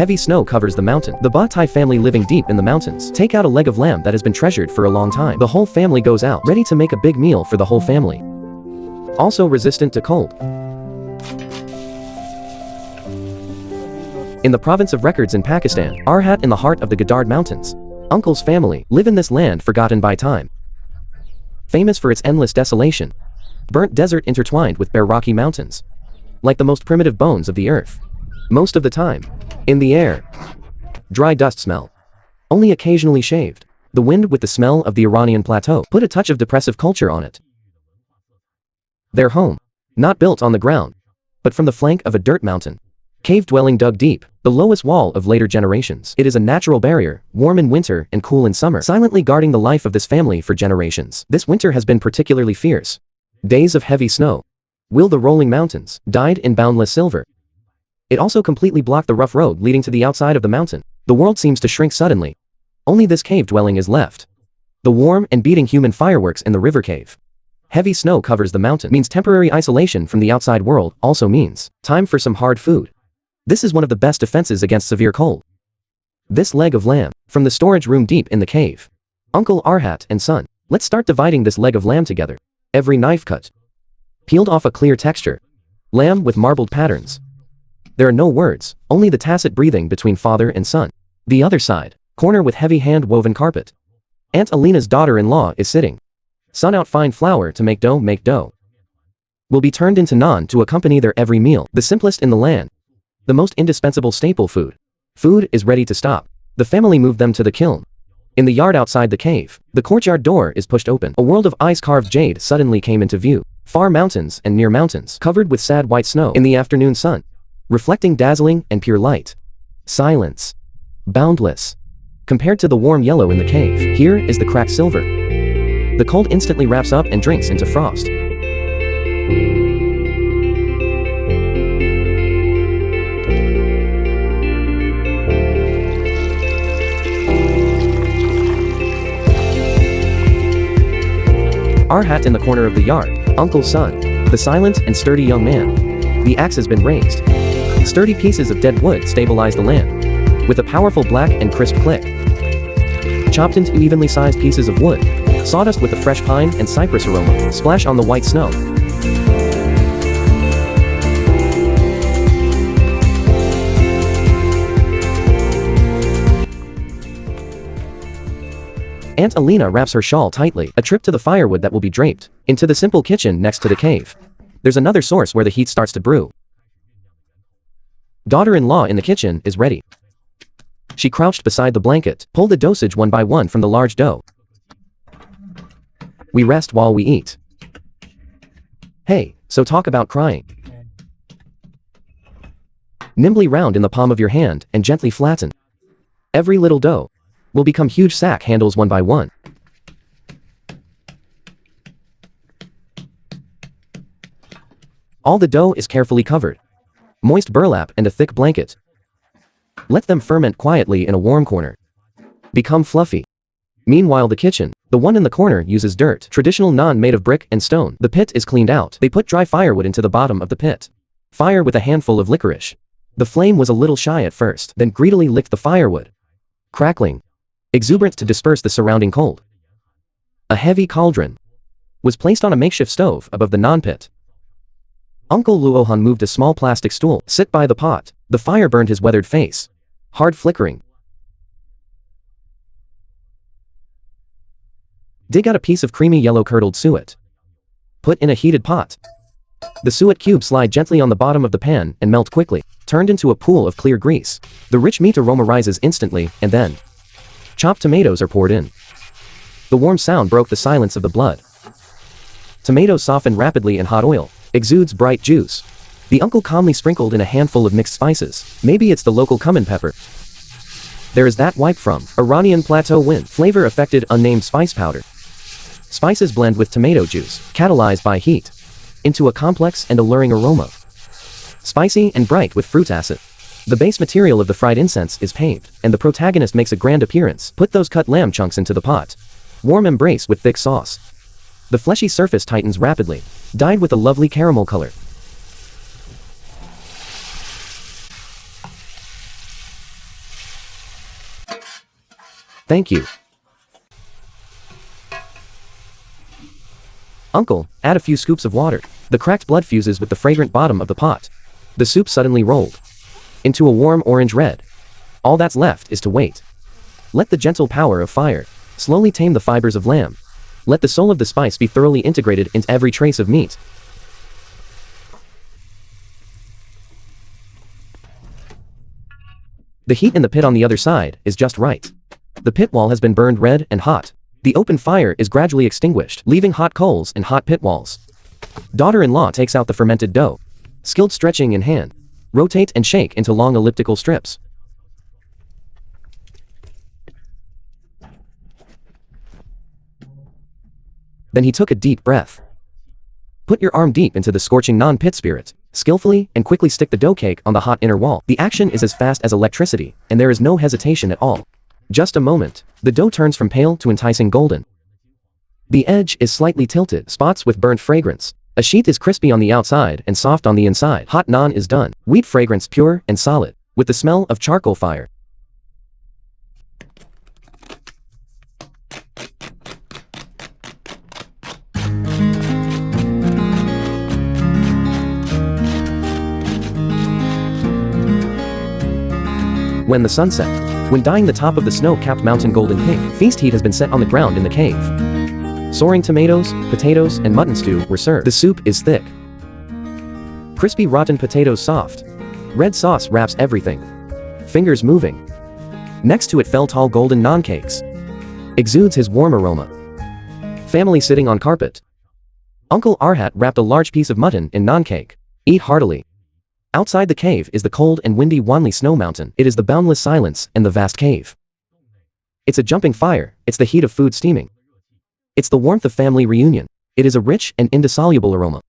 Heavy snow covers the mountain. The Batai family living deep in the mountains take out a leg of lamb that has been treasured for a long time. The whole family goes out, ready to make a big meal for the whole family. Also resistant to cold. In the province of Records in Pakistan, Arhat in the heart of the Gadard Mountains, Uncle's family live in this land forgotten by time. Famous for its endless desolation. Burnt desert intertwined with bare rocky mountains. Like the most primitive bones of the earth. Most of the time. In the air. Dry dust smell. Only occasionally shaved. The wind with the smell of the Iranian plateau put a touch of depressive culture on it. Their home. Not built on the ground. But from the flank of a dirt mountain. Cave dwelling dug deep, the lowest wall of later generations. It is a natural barrier, warm in winter and cool in summer, silently guarding the life of this family for generations. This winter has been particularly fierce. Days of heavy snow. Will the rolling mountains, dyed in boundless silver. It also completely blocked the rough road leading to the outside of the mountain. The world seems to shrink suddenly. Only this cave dwelling is left. The warm and beating human fireworks in the river cave. Heavy snow covers the mountain, means temporary isolation from the outside world, also means time for some hard food. This is one of the best defenses against severe cold. This leg of lamb, from the storage room deep in the cave. Uncle Arhat and son, let's start dividing this leg of lamb together. Every knife cut. Peeled off a clear texture. Lamb with marbled patterns. There are no words, only the tacit breathing between father and son. The other side, corner with heavy hand-woven carpet. Aunt Alina's daughter-in-law is sitting. Sun out fine flour to make dough. Will be turned into naan to accompany their every meal, the simplest in the land. The most indispensable staple food. Food is ready to stop. The family moved them to the kiln. In the yard outside the cave, the courtyard door is pushed open. A world of ice-carved jade suddenly came into view. Far mountains and near mountains, covered with sad white snow in the afternoon sun. Reflecting dazzling and pure light. Silence. Boundless. Compared to the warm yellow in the cave, here is the cracked silver. The cold instantly wraps up and drinks into frost. Arhat in the corner of the yard, Uncle's son, the silent and sturdy young man. The axe has been raised. Sturdy pieces of dead wood stabilize the land. With a powerful black and crisp click. Chopped into evenly sized pieces of wood. Sawdust with a fresh pine and cypress aroma splash on the white snow. Aunt Alina wraps her shawl tightly, a trip to the firewood that will be draped, into the simple kitchen next to the cave. There's another source where the heat starts to brew. Daughter-in-law in the kitchen is ready. She crouched beside the blanket, pulled the dosage one by one from the large dough. We rest while we eat. Hey, so talk about crying. Nimbly round in the palm of your hand and gently flatten. Every little dough will become huge sack handles one by one. All the dough is carefully covered. Moist burlap and a thick blanket. Let them ferment quietly in a warm corner. Become fluffy. Meanwhile the kitchen, the one in the corner uses dirt, traditional naan made of brick and stone. The pit is cleaned out. They put dry firewood into the bottom of the pit. Fire with a handful of licorice. The flame was a little shy at first, then greedily licked the firewood. Crackling. Exuberant to disperse the surrounding cold. A heavy cauldron was placed on a makeshift stove above the naan pit. Uncle Luohan moved a small plastic stool, sit by the pot. The fire burned his weathered face. Hard flickering. Dig out a piece of creamy yellow curdled suet. Put in a heated pot. The suet cubes slide gently on the bottom of the pan and melt quickly, turned into a pool of clear grease. The rich meat aroma rises instantly, and then chopped tomatoes are poured in. The warm sound broke the silence of the blood. Tomatoes soften rapidly in hot oil, exudes bright juice. The uncle calmly sprinkled in a handful of mixed spices. Maybe it's the local cumin pepper. There is that wipe from Iranian plateau wind, flavor affected unnamed spice powder. Spices blend with tomato juice, catalyzed by heat, into a complex and alluring aroma. Spicy and bright with fruit acid. The base material of the fried incense is paved, and the protagonist makes a grand appearance. Put those cut lamb chunks into the pot. Warm embrace with thick sauce. The fleshy surface tightens rapidly, dyed with a lovely caramel color. Thank you. Uncle, add a few scoops of water. The cracked blood fuses with the fragrant bottom of the pot. The soup suddenly rolled into a warm orange red. All that's left is to wait. Let the gentle power of fire slowly tame the fibers of lamb. Let the soul of the spice be thoroughly integrated into every trace of meat. The heat in the pit on the other side is just right. The pit wall has been burned red and hot. The open fire is gradually extinguished, leaving hot coals and hot pit walls. Daughter-in-law takes out the fermented dough. Skilled stretching in hand. Rotate and shake into long elliptical strips. Then he took a deep breath. Put your arm deep into the scorching non-pit spirit. Skillfully and quickly stick the dough cake on the hot inner wall. The action is as fast as electricity, and there is no hesitation at all. Just a moment, the dough turns from pale to enticing golden. The edge is slightly tilted, spots with burnt fragrance. A sheet is crispy on the outside and soft on the inside. Hot naan is done. Wheat fragrance pure and solid, with the smell of charcoal fire. When the sun set. When dyeing the top of the snow-capped mountain golden pink, feast heat has been set on the ground in the cave. Soaring tomatoes, potatoes, and mutton stew were served. The soup is thick. Crispy rotten potatoes soft. Red sauce wraps everything. Fingers moving. Next to it fell tall golden naan cakes. Exudes his warm aroma. Family sitting on carpet. Uncle Arhat wrapped a large piece of mutton in naan cake. Eat heartily. Outside the cave is the cold and windy Wanli snow mountain. It is the boundless silence and the vast cave. It's a jumping fire, it's the heat of food steaming. It's the warmth of family reunion. It is a rich and indissoluble aroma.